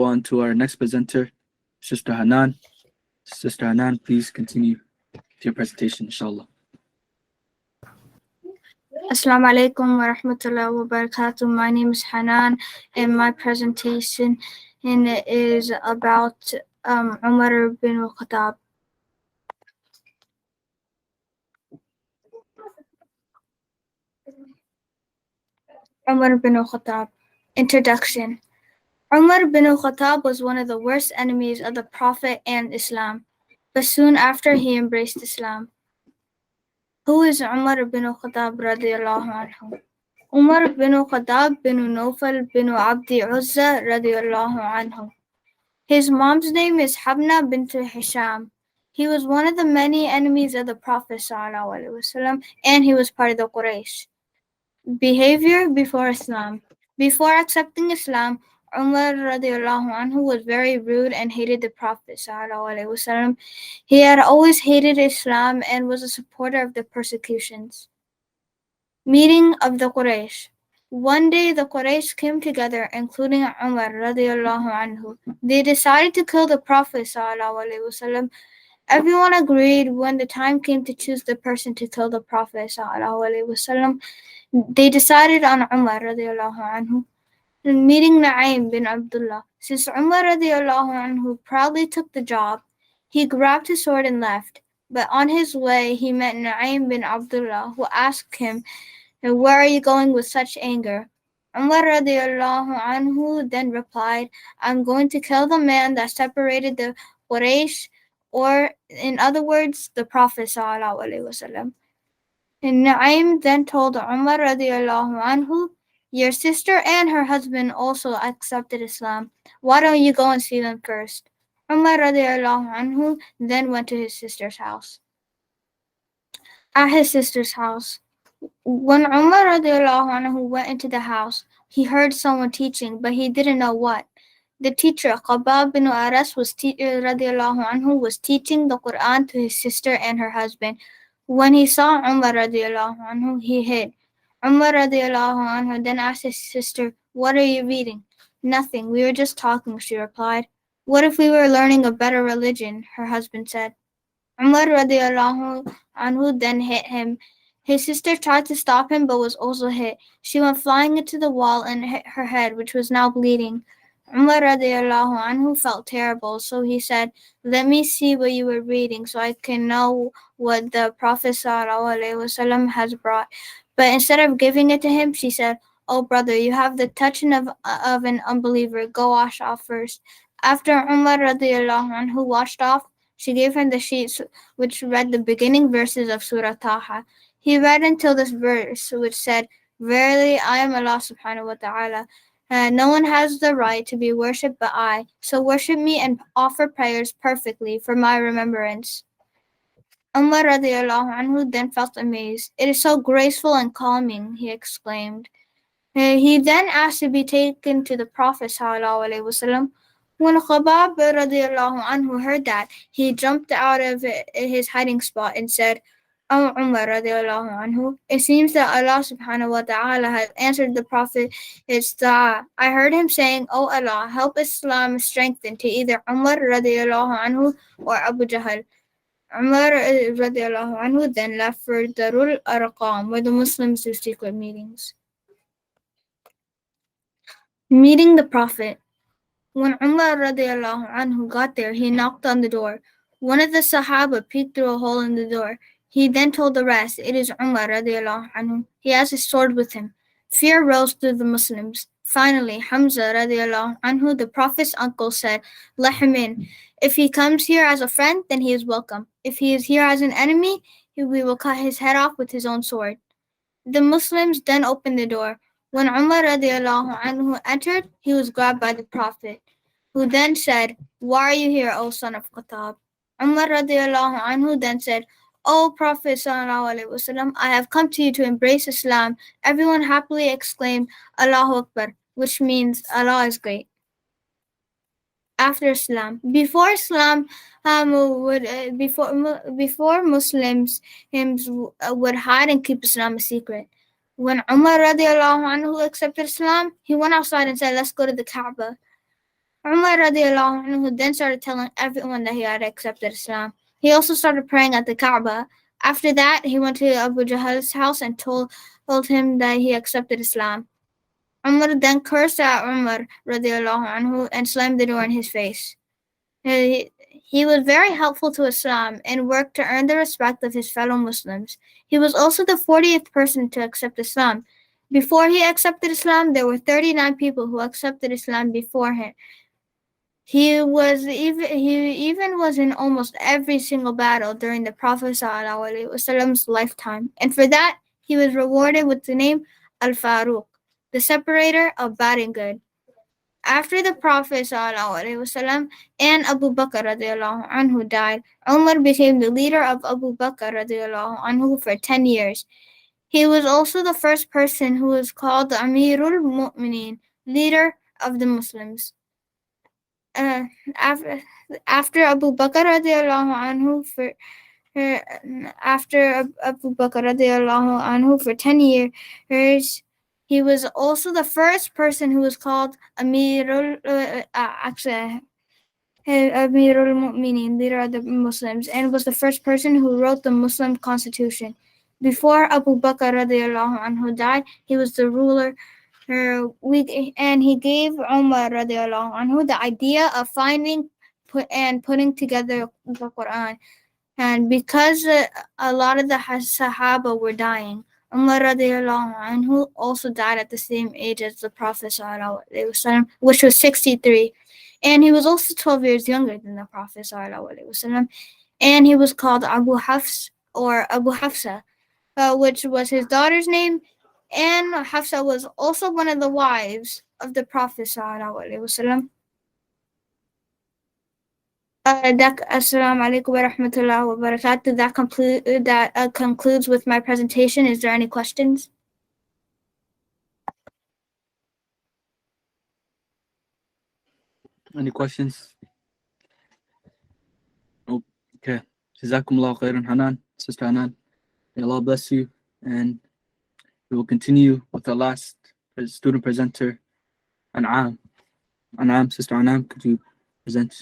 on to our next presenter, Sister Hanaan. Sister Hanaan, please continue with your presentation, inshallah. Assalamu alaikum wa rahmatullahi wa barakatuh. My name is Hanaan, and my presentation is about Umar bin Khattab. Umar bin Khattab. Introduction. Umar bin Khattab was one of the worst enemies of the Prophet and Islam, but soon after he embraced Islam. Who is Umar bin Khattab radiyallahu anhu? Umar bin Khattab bin Nawfal bin Abdi Uzza radiyallahu anhu. His mom's name is Habna bint Hisham. He was one of the many enemies of the Prophet ﷺ, and he was part of the Quraysh. Behavior before Islam. Before accepting Islam, Umar radiallahu anhu was very rude and hated the Prophet ﷺ. He had always hated Islam and was a supporter of the persecutions. Meeting of the Quraysh. One day the Quraysh came together, including Umar radiallahu anhu. They decided to kill the Prophet ﷺ. Everyone agreed when the time came to choose the person to kill the Prophet ﷺ. They decided on Umar radiallahu anhu. Meeting Na'im bin Abdullah. Since Umar radiallahu anhu proudly took the job, he grabbed his sword and left. But on his way, he met Na'im bin Abdullah, who asked him, "Where are you going with such anger?" Umar radiallahu anhu then replied, "I'm going to kill the man that separated the Quraysh, or in other words, the Prophet sallallahu alaihi wasallam." And Na'im then told Umar radiallahu anhu, "Your sister and her husband also accepted Islam. Why don't you go and see them first?" Umar radiallahu anhu then went to his sister's house. At his sister's house. When Umar radiallahu anhu went into the house, he heard someone teaching, but he didn't know what. The teacher, Khabbab bin Aras, radiallahu anhu, was teaching the Quran to his sister and her husband. When he saw Umar radiallahu anhu, he hid. Umar radiallahu anhu then asked his sister, "What are you reading?" "Nothing, we were just talking," she replied. "What if we were learning a better religion?" her husband said. Umar radiallahu anhu then hit him. His sister tried to stop him but was also hit. She went flying into the wall and hit her head, which was now bleeding. Umar radiallahu anhu felt terrible, so he said, "Let me see what you were reading so I can know what the Prophet ﷺ has brought." But instead of giving it to him, she said, "Oh brother, you have the touching of an unbeliever. Go wash off first." After Umar radiallahu anhu washed off, she gave him the sheets which read the beginning verses of Surah Taha. He read until this verse which said, "Verily I am Allah subhanahu wa ta'ala. No one has the right to be worshipped but I, so worship me and offer prayers perfectly for my remembrance." Umar radiallahu anhu then felt amazed. "It is so graceful and calming," he exclaimed. He then asked to be taken to the Prophet sallallahu alaihi wasallam. When Khabbab radiallahu anhu heard that, he jumped out of his hiding spot and said, "O Umar radiallahu anhu, it seems that Allah subhanahu wa ta'ala has answered the Prophet's dua. I heard him saying, 'O Allah, help Islam strengthen to either Umar radiallahu anhu or Abu Jahl.'" Umar radiallahu anhu then left for Darul Arqam, where the Muslims do secret meetings. Meeting the Prophet. When Umar radiallahu anhu got there, he knocked on the door. One of the Sahaba peeked through a hole in the door. He then told the rest, "It is Umar radiallahu anhu. He has his sword with him." Fear rose through the Muslims. Finally, Hamza radiallahu anhu, the Prophet's uncle, said, "Let him in. If he comes here as a friend, then he is welcome. If he is here as an enemy, we will cut his head off with his own sword." The Muslims then opened the door. When Umar radiallahu anhu entered, he was grabbed by the Prophet, who then said, "Why are you here, O son of Khattab?" Umar radiallahu anhu then said, "O Prophet sallallahu alaihi wasallam, I have come to you to embrace Islam." Everyone happily exclaimed, "Allahu Akbar," which means Allah is great. After Islam. Before Islam, before Muslims would hide and keep Islam a secret. When Umar radiallahu anhu accepted Islam, he went outside and said, "Let's go to the Kaaba." Umar radiallahu anhu then started telling everyone that he had accepted Islam. He also started praying at the Kaaba. After that, he went to Abu Jahl's house and told him that he accepted Islam. Umar then cursed at Umar radiallahu anhu and slammed the door in his face. He was very helpful to Islam and worked to earn the respect of his fellow Muslims. He was also the 40th person to accept Islam. Before he accepted Islam, there were 39 people who accepted Islam before him. He even was in almost every single battle during the Prophet ﷺ's lifetime, and for that he was rewarded with the name Al-Faruq, the separator of bad and good. After the Prophet ﷺ and Abu Bakr radiallahu anhu died, Umar became the leader of Abu Bakr radiallahu anhu for 10 years. He was also the first person who was called the Amirul Mu'mineen, leader of the Muslims. After Abu Bakr radiallahu anhu for 10 years, he was also the first person who was called Amirul Mu'mineen, leader of the Muslims, and was the first person who wrote the Muslim constitution. Before Abu Bakr radiallahu anhu died, he was the ruler, and he gave Umar radiallahu anhu the idea of finding and putting together the Quran. And because a lot of the Sahaba were dying, Umar radiallahu anhu also died at the same age as the Prophet ﷺ, which was 63. And he was also 12 years younger than the Prophet ﷺ. And he was called Abu Hafs or Abu Hafsa, which was his daughter's name. And Hafsa was also one of the wives of the Prophet ﷺ. Assalamu alaikum wa rahmatullahi wa barakatuh. That concludes with my presentation. Is there any questions? Any questions? Okay. Jazakumullah khairan, Hanaan, Sister Hanaan. May Allah bless you. And we will continue with the last student presenter, An'am. Sister An'am, could you present?